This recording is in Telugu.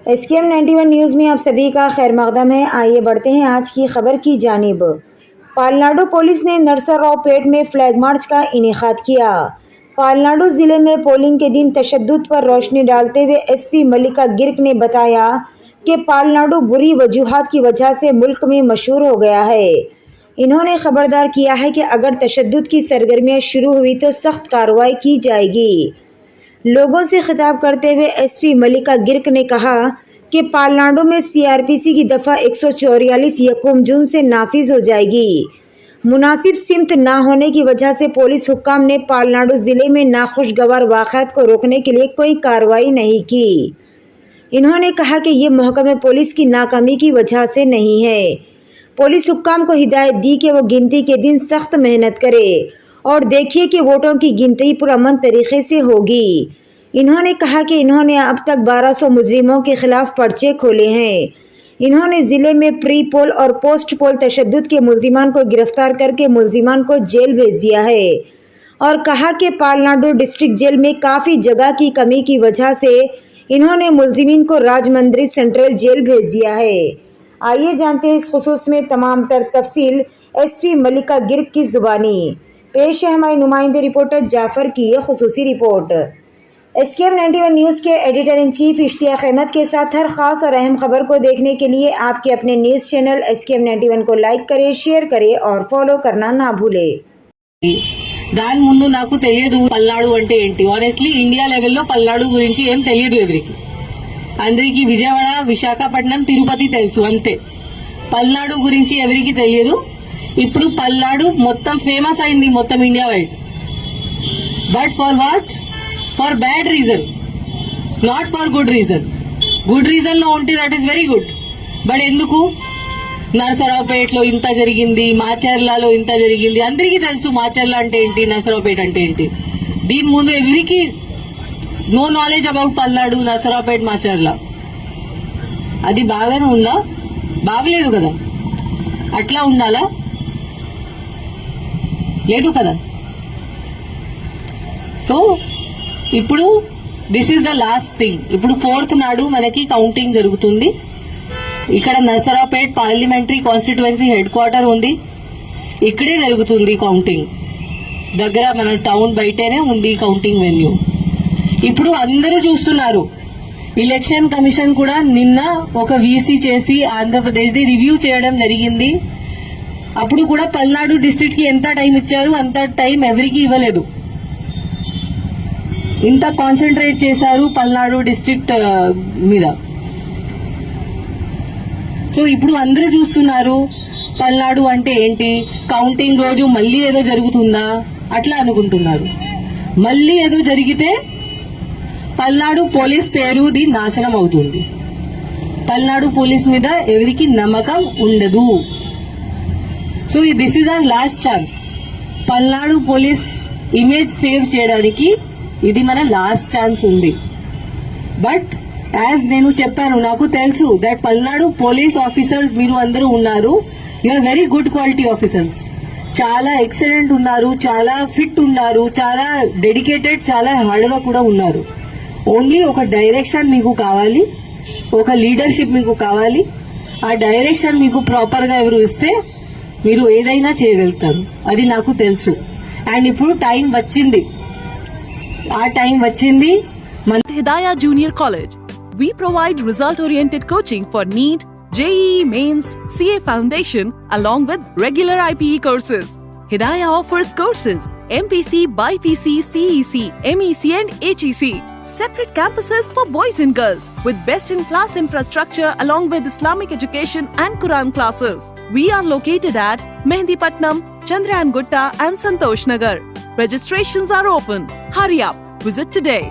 SKM 91 न्यूज़ में आप सभी का खैर मकदम है। आइए बढ़ते हैं आज की खबर की जानिब। पालनाडु पुलिस ने नरसरावपेट में फ्लैग मार्च का इनेकाद किया। पालनाडु ज़िले में पोलिंग के दिन तशद्दुद पर रोशनी डालते हुए SP मल्लिका गिर्क ने बताया कि पालनाडु बुरी वजूहात की वजह से मुल्क में मशहूर हो गया है। इन्होंने खबरदार किया है कि अगर तशद्दुद की सरगर्मियाँ शुरू हुई तो सख्त कार्रवाई की जाएगी। लोगों से खिताब करते हुए SP मल्लिका गिर्क ने कहा कि पालनाडु में CRPC की दफ़ा 144 यकूम जून से नाफिज हो जाएगी। मुनासिब सिमत ना होने की वजह से पुलिस हुक्काम ने पालनाडु ज़िले में नाखुशगवार वाक़यात को रोकने के लिए कोई कार्रवाई नहीं की। इन्होंने कहा कि ये महकमे पुलिस की नाकामी की वजह से नहीं है। पुलिस हुक्काम को हिदायत दी कि वो गिनती के दिन सख्त मेहनत करे और देखिए कि वोटों की गिनती पुरअमन तरीके से होगी। इन्होंने कहा कि इन्होंने अब तक 1200 मुजरिमों के खिलाफ पर्चे खोले हैं। इन्होंने ज़िले में प्री पोल और पोस्ट पोल तशद्दुद के मुलजिमान को गिरफ्तार करके मुलजिमान को जेल भेज दिया है और कहा कि पालनाडु डिस्ट्रिक्ट जेल में काफ़ी जगह की कमी की वजह से इन्होंने मुलजिमीन को राजमंद्री सेंट्रल जेल भेज दिया है। आइए जानते हैं इस खुसूस में तमाम तर तफसील SP मल्लिका गिर्क की ज़ुबानी। पेश है हमारे नुमाइंदे रिपोर्टर जाफ़र की ये खुसूसी रिपोर्ट। SKM 91 न्यूज़ के editor in chief Ishtiyaq Ahmed के साथ हर ख़ास और अहम खबर को देखने के लिए आपके अपने न्यूज़ चैनल SKM 91 को लाइक करें, शेयर करें और फॉलो करना ना भूलें। దాని ముందు నాకు తెలియదు పల్నాడు అంటే ఏంటి. ఆనెస్ట్లీ ఇండియా లెవెల్లో పల్నాడు గురించి ఏం తెలియదు ఎవరికి. అందరికి విజయవాడ, విశాఖపట్నం, తిరుపతి తెలుసు అంతే. పల్నాడు గురించి ఎవరికి తెలియదు. ఇప్పుడు పల్నాడు మొత్తం ఫేమస్ అయింది మొత్తం India wide. But for what? For bad reason, not for good reason. Good reason లో ఉంటే that is very good. But ఎందుకు నరసరావుపేటలో ఇంత జరిగింది, మాచర్లలో ఇంత జరిగింది. అందరికీ తెలుసు మాచర్ల అంటే ఏంటి, నరసరావుపేట అంటే ఏంటి. దీని ముందు ఎవరికి no knowledge about Palnadu, Narasaraopet, Macherla. అది బాగానే ఉందా? బాగలేదు కదా. అట్లా ఉండాలా? లేదు కదా. సో ఇప్పుడు this is the last thing. ఇప్పుడు 4th నాడు మనకి కౌంటింగ్ జరుగుతుంది. ఇక్కడ Narasaraopet parliamentary constituency head quarter ఉంది. ఇక్కడే జరుగుతుంది కౌంటింగ్. దగ్గర మన టౌన్ బయటనే ఉంది కౌంటింగ్ వెన్యూ. ఇప్పుడు అందరూ చూస్తున్నారు. ఎలక్షన్ కమిషన్ కూడా నిన్న ఒక VC చేసి ఆంధ్రప్రదేశ్ ది రివ్యూ చేయడం జరిగింది. అప్పుడు కూడా పల్నాడు డిస్ట్రిక్ట్ కి ఎంత టైం ఇచ్చారు, అంత టైం ఎవరికి ఇవ్వలేదు. ఇంత కాన్సన్ట్రేట్ చేశారు పల్నాడు డిస్ట్రిక్ట్ మీద. సో ఇప్పుడు అందరూ చూస్తున్నారు పల్నాడు అంటే ఏంటి, కౌంటింగ్ రోజు మళ్ళీ ఏదో జరుగుతుందా అట్లా అనుకుంటున్నారు. మళ్ళీ ఏదో జరిగితే పల్నాడు పోలీస్ పేరుది నాశనం అవుతుంది. పల్నాడు పోలీస్ మీద ఎవరికి నమ్మకం ఉండదు. So this is our last chance. Palnadu police image save చేయడానికి ఇది మన లాస్ట్ ఛాన్స్ ఉంది. బట్ యాజ్ నేను చెప్పాను, నాకు తెలుసు దట్ పల్నాడు పోలీస్ ఆఫీసర్స్ మీరు అందరూ ఉన్నారు. You are very good quality officers. చాలా ఎక్సలెంట్ ఉన్నారు, చాలా ఫిట్ ఉన్నారు, చాలా డెడికేటెడ్, చాలా హార్డ్ వర్క్ కూడా ఉన్నారు. ఓన్లీ ఒక డైరెక్షన్ మీకు కావాలి, ఒక లీడర్షిప్ మీకు కావాలి. ఆ డైరెక్షన్ మీకు ప్రాపర్ గా ఎవరు ఇస్తే మీరు ఏదైనా చేయగలుగుతారు. అది నాకు తెలుసు. అండ్ ఇప్పుడు టైం వచ్చింది. ఆ టైం వచ్చింది. Hidayah Junior College. We provide result-oriented coaching for NEET, JEE Mains, CA Foundation along with regular IPE courses. Hidayah offers courses MPC, BIPC, CEC, MEC and HEC. Separate campuses for boys and girls with best-in-class infrastructure along with Islamic education and Quran classes. We are located at Mehendipatnam, Chandrayan Gutta and Santosh Nagar. Registrations are open. Hurry up. Visit today.